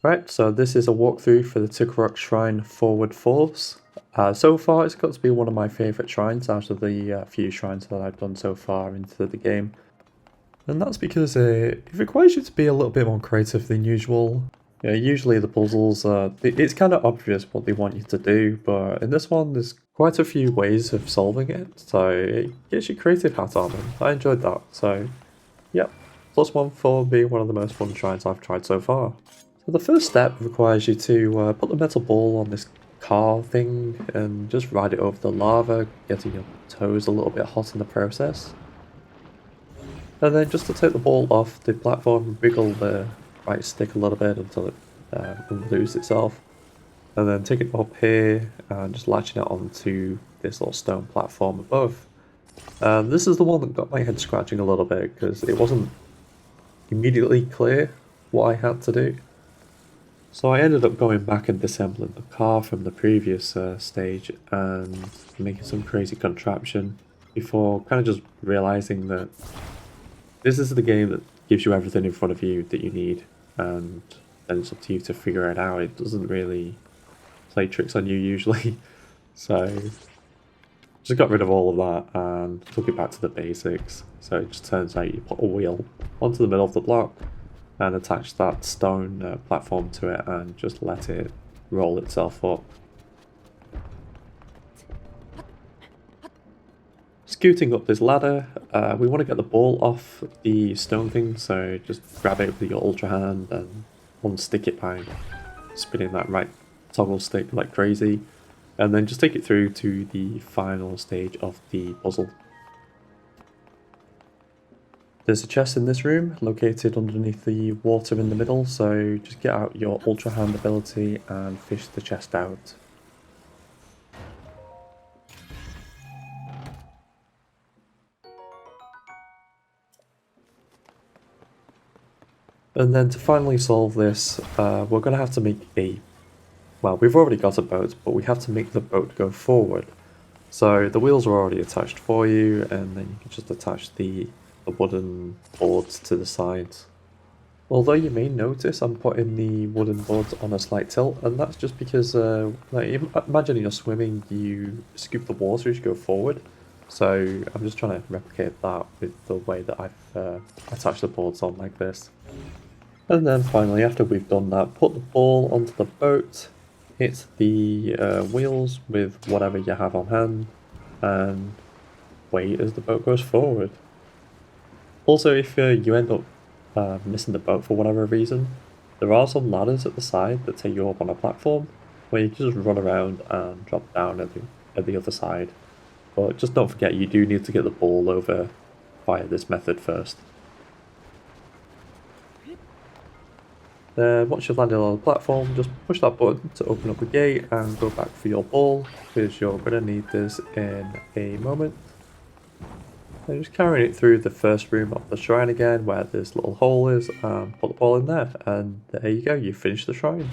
Right, so this is a walkthrough for the Tukarok Shrine Forward Force. So far it's got to be one of my favourite shrines out of the few shrines that I've done so far into the game. And that's because it requires you to be a little bit more creative than usual. Yeah, usually the puzzles, it's kind of obvious what they want you to do, but in this one there's quite a few ways of solving it, so it gets your creative hat on, and I enjoyed that, so yep, +1 for being one of the most fun shrines I've tried so far. So the first step requires you to put the metal ball on this car thing and just ride it over the lava, getting your toes a little bit hot in the process. And then just to take the ball off the platform, wiggle the right stick a little bit until it unloosens itself. And then take it up here and just latching it onto this little stone platform above. This is the one that got my head scratching a little bit because it wasn't immediately clear what I had to do. So I ended up going back and disassembling the car from the previous stage and making some crazy contraption before kind of just realizing that this is the game that gives you everything in front of you that you need, and then it's up to you to figure it out. It doesn't really play tricks on you usually. So just got rid of all of that and took it back to the basics. So it just turns out you put a wheel onto the middle of the block and attach that stone platform to it and just let it roll itself up. Scooting up this ladder, we want to get the ball off the stone thing, so just grab it with your ultra hand and unstick it by spinning that right toggle stick like crazy, and then just take it through to the final stage of the puzzle. There's a chest in this room, located underneath the water in the middle, so just get out your Ultra Hand ability and fish the chest out. And then to finally solve this, we're going to have to make well, we've already got a boat, but we have to make the boat go forward. So the wheels are already attached for you, and then you can just attach the wooden boards to the sides. Although you may notice I'm putting the wooden boards on a slight tilt, and that's just because, like, imagine you're swimming, you scoop the water as you go forward. So I'm just trying to replicate that with the way that I've attached the boards on like this. And then finally, after we've done that, put the ball onto the boat, hit the wheels with whatever you have on hand, and wait as the boat goes forward. Also, if you end up missing the boat for whatever reason, there are some ladders at the side that take you up on a platform where you can just run around and drop down at the other side. But just don't forget, you do need to get the ball over via this method first. Then once you've landed on the platform, just push that button to open up the gate and go back for your ball, because you're going to need this in a moment. And just carrying it through the first room of the shrine again, where this little hole is, and put the ball in there, and there you go, you finished the shrine.